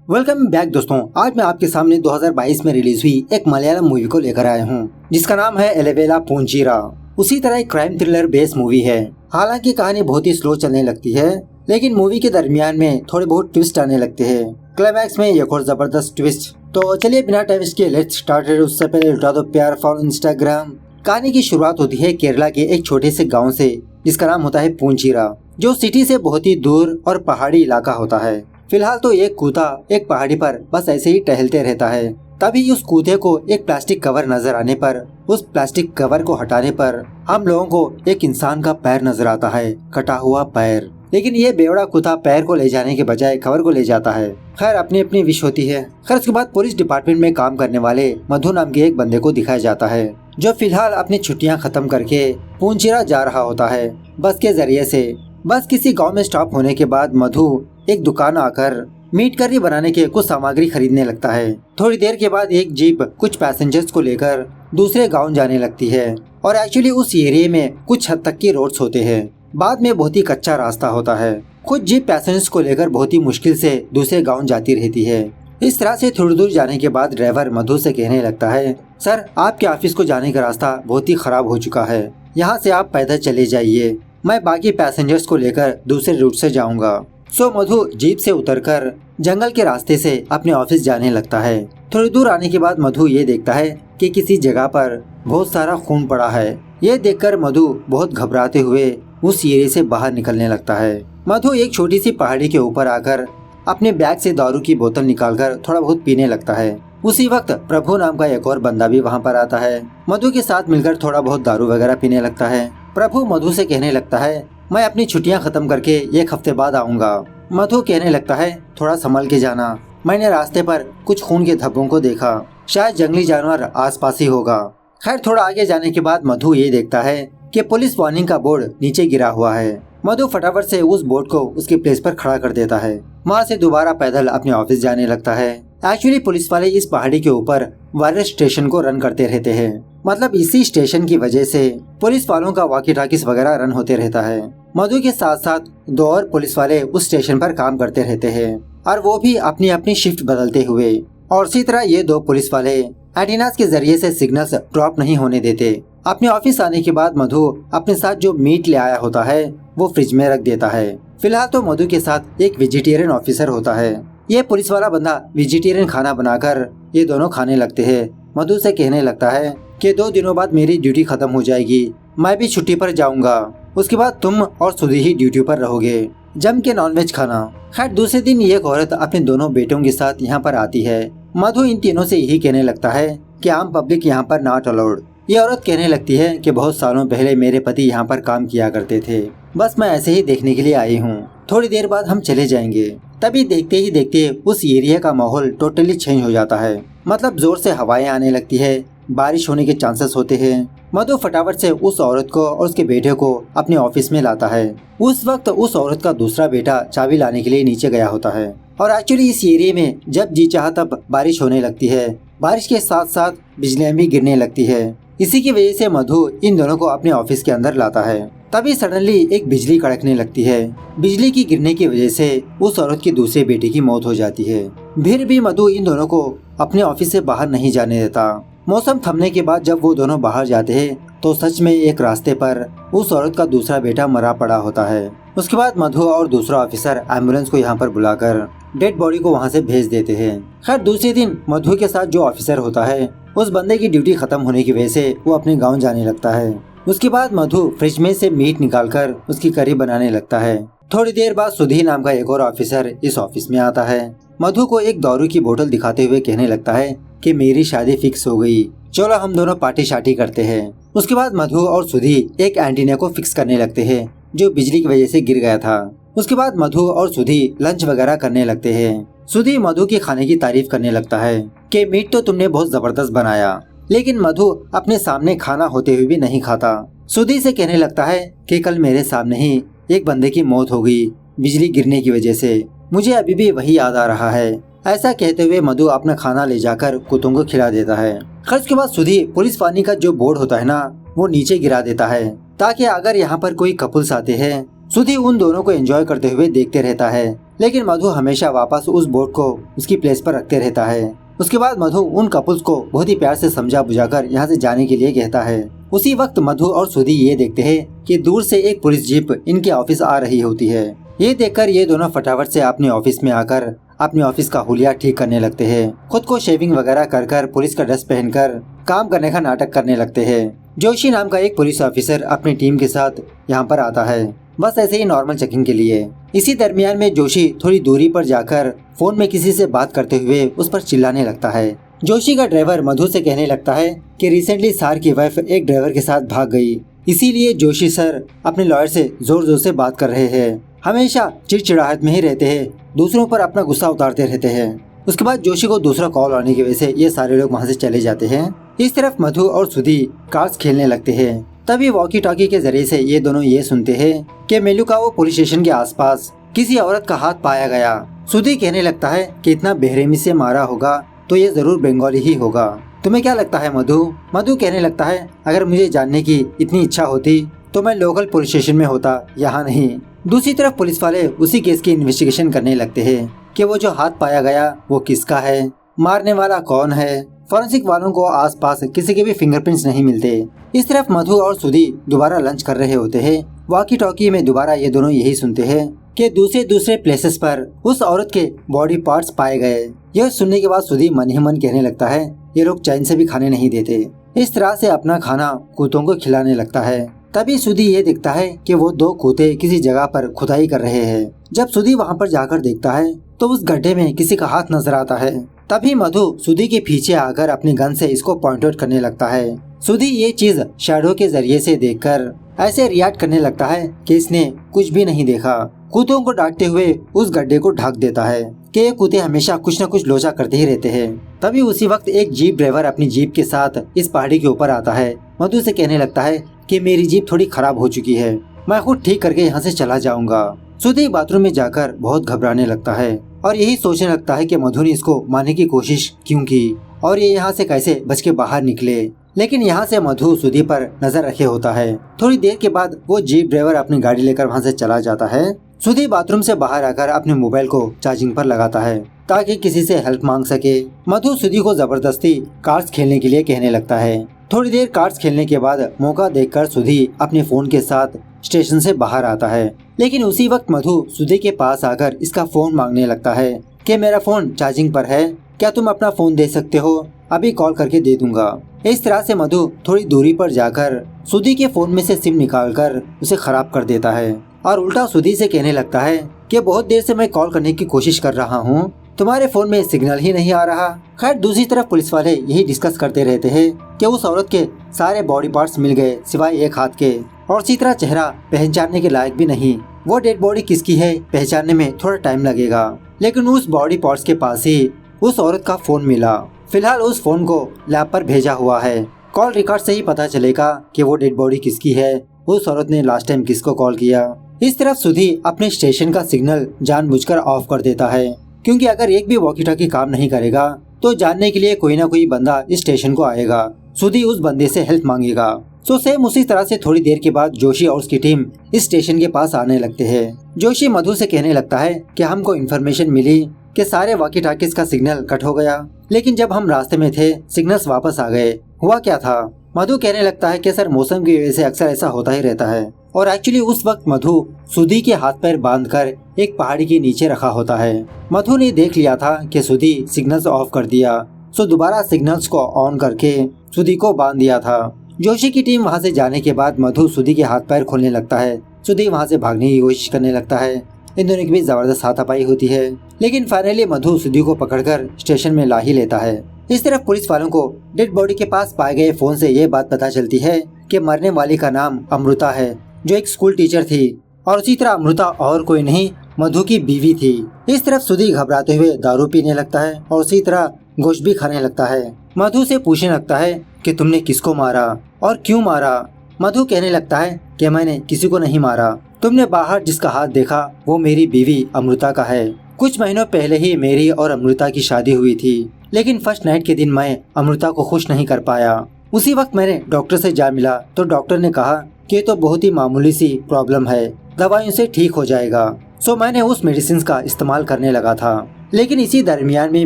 Welcome back दोस्तों। आज मैं आपके सामने 2022 में रिलीज हुई एक मलयालम मूवी को लेकर आया हूँ जिसका नाम है एलेवेला पोंचीरा। उसी तरह एक क्राइम थ्रिलर बेस्ड मूवी है। हालांकि कहानी बहुत ही स्लो चलने लगती है, लेकिन मूवी के दरमियान में थोड़े बहुत ट्विस्ट आने लगते हैं। क्लाइमैक्स में एक और जबरदस्त ट्विस्ट। तो चलिए बिना टाइम वेस्ट किए लेट्स स्टार्ट। उससे पहले लुटा दो प्यार फॉलो इंस्टाग्राम। कहानी की शुरुआत होती है केरला के एक छोटे से गाँव से जिसका नाम होता है पोंचीरा, जो सिटी से बहुत ही दूर और पहाड़ी इलाका होता है। फिलहाल तो एक कूता एक पहाड़ी पर बस ऐसे ही टहलते रहता है। तभी उस कूदे को एक प्लास्टिक कवर नजर आने पर उस प्लास्टिक कवर को हटाने पर हम लोगों को एक इंसान का पैर नजर आता है, कटा हुआ पैर। लेकिन ये बेवड़ा कूता पैर को ले जाने के बजाय कवर को ले जाता है। खैर अपनी अपनी विश होती है। खैर उसके बाद पुलिस डिपार्टमेंट में काम करने वाले मधु नाम के एक बंदे को दिखाया जाता है, जो फिलहाल अपनी छुट्टियां खत्म करके पोंचीरा जा रहा होता है बस के जरिए से। बस किसी गांव में स्टॉप होने के बाद मधु एक दुकान आकर मीट करी बनाने के कुछ सामग्री खरीदने लगता है। थोड़ी देर के बाद एक जीप कुछ पैसेंजर्स को लेकर दूसरे गांव जाने लगती है और एक्चुअली उस एरिया में कुछ हद तक की रोड्स होते हैं। बाद में बहुत ही कच्चा रास्ता होता है। कुछ जीप पैसेंजर्स को लेकर बहुत ही मुश्किल से दूसरे गाँव जाती रहती है। इस तरह से थोड़ी दूर जाने के बाद ड्राइवर मधु से कहने लगता है, सर आपके ऑफिस को जाने का रास्ता बहुत ही खराब हो चुका है, यहाँ से आप पैदल चले जाइए, मैं बाकी पैसेंजर्स को लेकर दूसरे रूट से जाऊंगा। सो मधु जीप से उतरकर जंगल के रास्ते से अपने ऑफिस जाने लगता है। थोड़ी दूर आने के बाद मधु ये देखता है कि किसी जगह पर बहुत सारा खून पड़ा है। ये देखकर मधु बहुत घबराते हुए उस एरिया से बाहर निकलने लगता है। मधु एक छोटी सी पहाड़ी के ऊपर आकर अपने बैग से दारू की बोतल निकालकर थोड़ा बहुत पीने लगता है। उसी वक्त प्रभु नाम का एक और बंदा भी वहाँ पर आता है। मधु के साथ मिलकर थोड़ा बहुत दारू वगैरह पीने लगता है। प्रभु मधु से कहने लगता है, मैं अपनी छुट्टियां खत्म करके 1 हफ्ते बाद आऊंगा। मधु कहने लगता है, थोड़ा संभल के जाना, मैंने रास्ते पर कुछ खून के धब्बों को देखा, शायद जंगली जानवर आसपास ही होगा। खैर थोड़ा आगे जाने के बाद मधु ये देखता है कि पुलिस वार्निंग का बोर्ड नीचे गिरा हुआ है। मधु फटाफट से उस बोर्ड को उसके प्लेस पर खड़ा कर देता है। वहाँ से दोबारा पैदल अपने ऑफिस जाने लगता है। एक्चुअली पुलिस वाले इस पहाड़ी के ऊपर वायरस स्टेशन को रन करते रहते हैं, मतलब इसी स्टेशन की वजह से पुलिस वालों का वॉकी टॉकीज वगैरह रन होते रहता है। मधु के साथ साथ 2 और पुलिस वाले उस स्टेशन पर काम करते रहते हैं और वो भी अपनी अपनी शिफ्ट बदलते हुए। और इसी तरह ये 2 पुलिस वाले एंटीनास के जरिए से सिग्नल्स ड्रॉप नहीं होने देते। अपने ऑफिस आने के बाद मधु अपने साथ जो मीट ले आया होता है वो फ्रिज में रख देता है। फिलहाल तो मधु के साथ एक वेजिटेरियन ऑफिसर होता है। ये पुलिस वाला बंदा वेजिटेरियन खाना बनाकर ये दोनों खाने लगते हैं। मधु से कहने लगता है कि 2 दिनों बाद मेरी ड्यूटी खत्म हो जाएगी, मैं भी छुट्टी पर जाऊंगा, उसके बाद तुम और सुधी ही ड्यूटी पर रहोगे, जम के नॉनवेज खाना। खैर दूसरे दिन ये औरत अपने दोनों बेटों के साथ यहाँ पर आती है। मधु इन तीनों से यही कहने लगता है कि आम पब्लिक यहाँ पर नॉट अलाउड। ये औरत कहने लगती है कि बहुत सालों पहले मेरे पति यहाँ पर काम किया करते थे, बस मैं ऐसे ही देखने के लिए आई हूँ, थोड़ी देर बाद हम चले जाएंगे। तभी देखते ही देखते उस एरिया का माहौल टोटली चेंज हो जाता है, मतलब जोर से हवाएं आने लगती है, बारिश होने के चांसेस होते हैं। मधु फटाफट से उस औरत को और उसके बेटे को अपने ऑफिस में लाता है। उस वक्त उस औरत का दूसरा बेटा चाबी लाने के लिए नीचे गया होता है। और एक्चुअली इस एरिया में जब जी चाहा तब बारिश होने लगती है, बारिश के साथ साथ बिजलियां भी गिरने लगती है। इसी की वजह से मधु इन दोनों को अपने ऑफिस के अंदर लाता है। तभी सडनली एक बिजली कड़कने लगती है। बिजली की गिरने की वजह से उस औरत के दूसरे बेटे की मौत हो जाती है। फिर भी मधु इन दोनों को अपने ऑफिस से बाहर नहीं जाने देता। मौसम थमने के बाद जब वो दोनों बाहर जाते हैं तो सच में एक रास्ते पर उस औरत का दूसरा बेटा मरा पड़ा होता है। उसके बाद मधु और दूसरा ऑफिसर एम्बुलेंस को यहाँ पर बुलाकर डेड बॉडी को वहाँ से भेज देते हैं। खैर दूसरे दिन मधु के साथ जो ऑफिसर होता है उस बंदे की ड्यूटी खत्म होने की वजह से वो अपने गाँव जाने लगता है। उसके बाद मधु फ्रिज में से मीट निकालकर उसकी करी बनाने लगता है। थोड़ी देर बाद सुधी नाम का एक और ऑफिसर इस ऑफिस में आता है। मधु को एक दारू की बोतल दिखाते हुए कहने लगता है कि मेरी शादी फिक्स हो गई, चलो हम दोनों पार्टी शार्टी करते हैं। उसके बाद मधु और सुधी एक एंटीना को फिक्स करने लगते हैं जो बिजली की वजह से गिर गया था। उसके बाद मधु और सुधी लंच वगैरह करने लगते हैं। सुधी मधु के खाने की तारीफ करने लगता है कि मीट तो तुमने बहुत जबरदस्त बनाया, लेकिन मधु अपने सामने खाना होते हुए भी नहीं खाता। सुधी से कहने लगता है कि कल मेरे सामने ही एक बंदे की मौत हो गई बिजली गिरने की वजह से, मुझे अभी भी वही याद आ रहा है। ऐसा कहते हुए मधु अपना खाना ले जाकर कुत्तों को खिला देता है। खर्च के बाद सुधी पुलिस वार्निंग का जो बोर्ड होता है ना वो नीचे गिरा देता है, ताकि अगर यहाँ पर कोई कपल्स आते हैं सुधी उन दोनों को एंजॉय करते हुए देखते रहता है लेकिन मधु हमेशा वापस उस बोर्ड को उसकी प्लेस पर रखते रहता है। उसके बाद मधु उन कपल्स को बहुत ही प्यार से समझा बुझाकर यहाँ से जाने के लिए कहता है। उसी वक्त मधु और सुधी ये देखते हैं कि दूर से एक पुलिस जीप इनके ऑफिस आ रही होती है। ये देखकर ये दोनों फटाफट से अपने ऑफिस में आकर अपने ऑफिस का हुलिया ठीक करने लगते हैं। खुद को शेविंग वगैरह कर पुलिस का ड्रेस पहनकर काम करने का नाटक करने लगते हैं। जोशी नाम का एक पुलिस ऑफिसर अपनी टीम के साथ यहाँ पर आता है, बस ऐसे ही नॉर्मल चेकिंग के लिए। इसी दरमियान में जोशी थोड़ी दूरी पर जाकर फोन में किसी से बात करते हुए उस पर चिल्लाने लगता है। जोशी का ड्राइवर मधु से कहने लगता है कि रिसेंटली सार की वाइफ एक ड्राइवर के साथ भाग गई, इसीलिए जोशी सर अपने लॉयर से जोर जोर से बात कर रहे हैं। हमेशा चिड़चिड़ाहट में ही रहते हैं, दूसरों पर अपना गुस्सा उतारते रहते हैं। उसके बाद जोशी को दूसरा कॉल आने की वजह से ये सारे लोग वहाँ से चले जाते हैं। इस तरफ मधु और सुधी कार्ड्स खेलने लगते हैं। तभी वॉकी टॉकी के जरिए से ये दोनों ये सुनते हैं कि मेलुकावो पुलिस स्टेशन के आसपास किसी औरत का हाथ पाया गया। सुधी कहने लगता है कि इतना बेरहमी से मारा होगा तो ये जरूर बंगाली ही होगा। तुम्हें क्या लगता है मधु? मधु कहने लगता है अगर मुझे जानने की इतनी इच्छा होती तो मैं लोकल पुलिस स्टेशन में होता, यहाँ नहीं। दूसरी तरफ पुलिस वाले उसी केस की इन्वेस्टिगेशन करने लगते हैं कि वो जो हाथ पाया गया वो किसका है, मारने वाला कौन है। फॉरेंसिक वालों को आसपास किसी के भी फिंगरप्रिंट्स नहीं मिलते। इस तरफ मधु और सुधी दोबारा लंच कर रहे होते हैं। वॉकी टॉकी में दोबारा ये दोनों यही सुनते हैं कि दूसरे प्लेसेस पर उस औरत के बॉडी पार्ट्स पाए गए। यह सुनने के बाद सुधी मन ही मन कहने लगता है ये लोग चैन से भी खाने नहीं देते। इस तरह से अपना खाना कुत्तों को खिलाने लगता है। तभी सुधी ये दिखता है कि वो दो कुत्ते किसी जगह पर खुदाई कर रहे हैं। जब सुधी वहाँ पर जाकर देखता है तो उस गड्ढे में किसी का हाथ नजर आता है। तभी मधु सुधी के पीछे आकर अपनी गन से इसको पॉइंट आउट करने लगता है। सुधी ये चीज शैडो के जरिए से देखकर ऐसे रिएक्ट करने लगता है कि इसने कुछ भी नहीं देखा। कुत्तों को डांटते हुए उस गड्ढे को ढक देता है कि ये कुत्ते हमेशा कुछ न कुछ लोचा करते ही रहते हैं। तभी उसी वक्त एक जीप ड्राइवर अपनी जीप के साथ इस पहाड़ी के ऊपर आता है। मधु से कहने लगता है कि मेरी जीप थोड़ी खराब हो चुकी है, मैं खुद ठीक करके यहाँ से चला जाऊंगा। सुधी बाथरूम में जाकर बहुत घबराने लगता है और यही सोचने लगता है कि मधु ने इसको मारने की कोशिश क्यों की और ये यहाँ से कैसे बच के बाहर निकले। लेकिन यहाँ से मधु सुधी पर नजर रखे होता है। थोड़ी देर के बाद वो जीप ड्राइवर अपनी गाड़ी लेकर वहाँ से चला जाता है। सुधी बाथरूम से बाहर आकर अपने मोबाइल को चार्जिंग पर लगाता है ताकि किसी से हेल्प मांग सके। मधु सुधी को जबरदस्ती कार्ड्स खेलने के लिए कहने लगता है। थोड़ी देर कार्ड्स खेलने के बाद मौका देखकर सुधी अपने फोन के साथ स्टेशन से बाहर आता है। लेकिन उसी वक्त मधु सुधी के पास आकर इसका फोन मांगने लगता है कि मेरा फोन चार्जिंग पर है, क्या तुम अपना फोन दे सकते हो? अभी कॉल करके दे दूंगा। इस तरह से मधु थोड़ी दूरी पर जाकर सुधी के फोन में से सिम निकालकर उसे खराब कर देता है और उल्टा सुधी से कहने लगता है कि बहुत देर से मैं कॉल करने की कोशिश कर रहा हूँ, तुम्हारे फोन में सिग्नल ही नहीं आ रहा। खैर दूसरी तरफ पुलिस वाले यही डिस्कस करते रहते हैं कि उस औरत के सारे बॉडी पार्ट्स मिल गए सिवाय एक हाथ के और इसी तरह चेहरा पहचानने के लायक भी नहीं। वो डेड बॉडी किसकी है पहचानने में थोड़ा टाइम लगेगा। लेकिन उस बॉडी पार्ट्स के पास ही उस औरत का फोन मिला। फिलहाल उस फोन को लैब पर भेजा हुआ है। कॉल रिकॉर्ड से ही पता चलेगा कि वो डेड बॉडी किसकी है, उस औरत ने लास्ट टाइम किसको कॉल किया। इस तरफ सुधी अपने स्टेशन का सिग्नल जानबूझकर ऑफ कर देता है क्योंकि अगर एक भी वॉकी टॉकी काम नहीं करेगा तो जानने के लिए कोई ना कोई बंदा इस स्टेशन को आएगा। सुधी उस बंदे से हेल्प मांगेगा। सो सेम उसी तरह से थोड़ी देर के बाद जोशी और उसकी टीम इस स्टेशन के पास आने लगते हैं। जोशी मधु से कहने लगता है कि हमको इन्फॉर्मेशन मिली कि सारे वॉकी टॉकीज का सिग्नल कट हो गया, लेकिन जब हम रास्ते में थे सिग्नल्स वापस आ गए, हुआ क्या था? मधु कहने लगता है कि सर मौसम की वजह से अक्सर ऐसा होता ही रहता है और एक्चुअली उस वक्त मधु सुधी के हाथ पैर बांधकर एक पहाड़ी के नीचे रखा होता है। मधु ने देख लिया था कि सुधी सिग्नल्स ऑफ कर दिया, सो दोबारा सिग्नल्स को ऑन करके सुधी को बांध दिया था। जोशी की टीम वहां से जाने के बाद मधु सुधी के हाथ पैर खोलने लगता है। सुधी वहां से भागने की कोशिश करने लगता है। इन दोनों के बीच जबरदस्त हाथापाई होती है, लेकिन फाइनली मधु सुधी को पकड़कर स्टेशन में ला ही लेता है। इस तरफ पुलिस वालों को डेड बॉडी के पास पाए गए फोन से ये बात पता चलती है कि मरने वाली का नाम अमृता है, जो एक स्कूल टीचर थी और उसी तरह अमृता और कोई नहीं मधु की बीवी थी। इस तरफ सुधी घबराते हुए दारू पीने लगता है और उसी तरह गोश्त भी खाने लगता है। मधु से पूछने लगता है कि तुमने किसको मारा और क्यों मारा? मधु कहने लगता है कि मैंने किसी को नहीं मारा, तुमने बाहर जिसका हाथ देखा वो मेरी बीवी अमृता का है। कुछ महीनों पहले ही मेरी और अमृता की शादी हुई थी, लेकिन फर्स्ट नाइट के दिन मैं अमृता को खुश नहीं कर पाया। उसी वक्त मैंने डॉक्टर से जा मिला तो डॉक्टर ने कहा कि ये तो बहुत ही मामूली सी प्रॉब्लम है, दवाइयों से ठीक हो जाएगा। सो मैंने उस मेडिसिन का इस्तेमाल करने लगा था। लेकिन इसी दरमियान में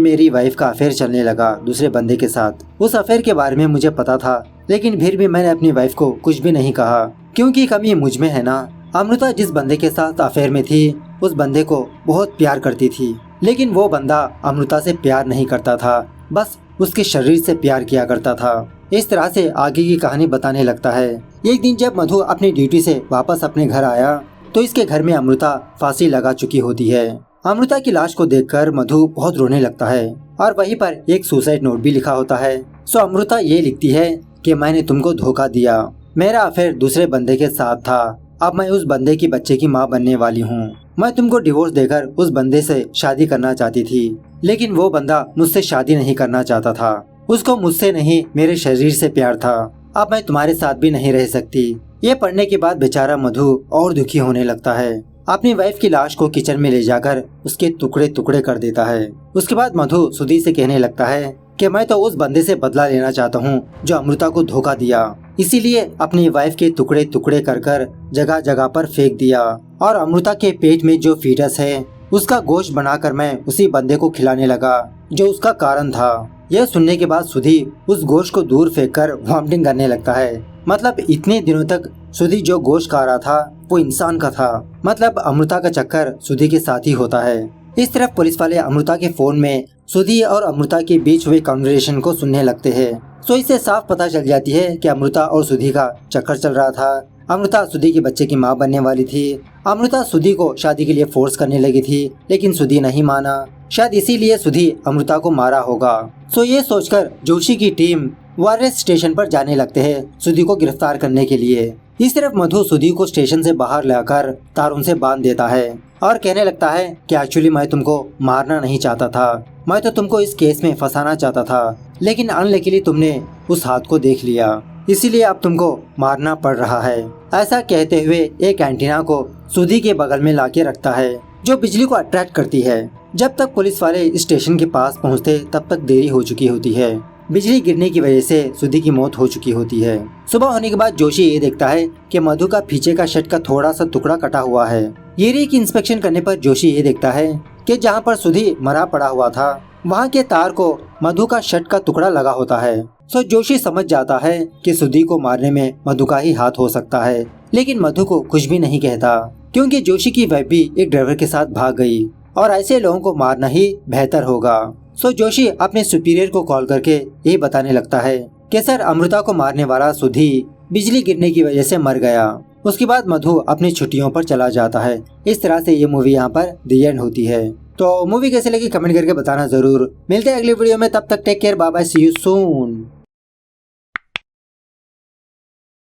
मेरी वाइफ का अफेयर चलने लगा दूसरे बंदे के साथ। उस अफेयर के बारे में मुझे पता था, लेकिन फिर भी मैंने अपनी वाइफ को कुछ भी नहीं कहा, क्योंकि कमी मुझ में है ना। अमृता जिस बंदे के साथ अफेयर में थी उस बंदे को बहुत प्यार करती थी, लेकिन वो बंदा अमृता से प्यार नहीं करता था, बस उसके शरीर से प्यार किया करता था। इस तरह से आगे की कहानी बताने लगता है। एक दिन जब मधु अपनी ड्यूटी से वापस अपने घर आया तो इसके घर में अमृता फांसी लगा चुकी होती है। अमृता की लाश को देखकर मधु बहुत रोने लगता है और वहीं पर एक सुसाइड नोट भी लिखा होता है। सो अमृता ये लिखती है कि मैंने तुमको धोखा दिया, मेरा अफेयर दूसरे बंदे के साथ था, अब मैं उस बंदे की बच्चे की माँ बनने वाली हूँ। मैं तुमको डिवोर्स देकर उस बंदे से शादी करना चाहती थी, लेकिन वो बंदा मुझसे शादी नहीं करना चाहता था, उसको मुझसे नहीं मेरे शरीर से प्यार था, अब मैं तुम्हारे साथ भी नहीं रह सकती। ये पढ़ने के बाद बेचारा मधु और दुखी होने लगता है। अपनी वाइफ की लाश को किचन में ले जाकर उसके टुकड़े टुकड़े कर देता है। उसके बाद मधु सुधी से कहने लगता है कि मैं तो उस बंदे से बदला लेना चाहता हूँ जो अमृता को धोखा दिया, इसीलिए अपनी वाइफ के टुकड़े टुकड़े कर कर जगह जगह पर फेंक दिया और अमृता के पेट में जो फीटस है उसका गोश्त बनाकर मैं उसी बंदे को खिलाने लगा जो उसका कारण था। यह सुनने के बाद सुधी उस गोश्त को दूर फेंक कर वॉमिटिंग करने लगता है। मतलब इतने दिनों तक सुधी जो गोश्त खा रहा था वो इंसान का था। मतलब अमृता का चक्कर सुधी के साथ ही होता है। इस तरफ पुलिस वाले अमृता के फोन में सुधी और अमृता के बीच हुए कन्वर्सेशन को सुनने लगते हैं। सो इससे साफ पता चल जाती है कि अमृता और सुधी का चक्कर चल रहा था। अमृता सुधी के बच्चे की माँ बनने वाली थी। अमृता सुधी को शादी के लिए फोर्स करने लगी थी, लेकिन सुधी नहीं माना। शायद इसीलिए सुधी अमृता को मारा होगा। सो ये सोचकर जोशी की टीम वायरस स्टेशन पर जाने लगते हैं सुधी को गिरफ्तार करने के लिए। इस तरफ मधु सुधी को स्टेशन से बाहर लाकर तारों से बांध देता है और कहने लगता है कि एक्चुअली मैं तुमको मारना नहीं चाहता था, मैं तो तुमको इस केस में फंसाना चाहता था, लेकिन अनलकीली तुमने उस हाथ को देख लिया, इसीलिए अब तुमको मारना पड़ रहा है। ऐसा कहते हुए एक एंटीना को सुधी के बगल में लाके रखता है जो बिजली को अट्रैक्ट करती है। जब तक पुलिस वाले स्टेशन के पास पहुंचते तब तक देरी हो चुकी होती है। बिजली गिरने की वजह से सुधी की मौत हो चुकी होती है। सुबह होने के बाद जोशी ये देखता है कि मधु का पीछे का शर्ट का थोड़ा सा टुकड़ा कटा हुआ है। एरिया की इंस्पेक्शन करने पर जोशी ये देखता है कि जहाँ पर सुधी मरा पड़ा हुआ था वहाँ के तार को मधु का शर्ट का टुकड़ा लगा होता है। सो जोशी समझ जाता है कि सुधी को मारने में मधु का ही हाथ हो सकता है, लेकिन मधु को कुछ भी नहीं कहता क्योंकि जोशी की वाइफ भी एक ड्राइवर के साथ भाग गई और ऐसे लोगों को मारना ही बेहतर होगा। सो जोशी अपने सुपीरियर को कॉल करके ये बताने लगता है कि सर अमृता को मारने वाला सुधी बिजली गिरने की वजह से मर गया। उसके बाद मधु अपनी छुट्टियों पर चला जाता है। इस तरह से ये मूवी यहाँ पर द एंड होती है। तो मूवी कैसे लगी कमेंट करके बताना जरूर। मिलते हैं अगली वीडियो में, तब तक take care, bye bye, see you soon.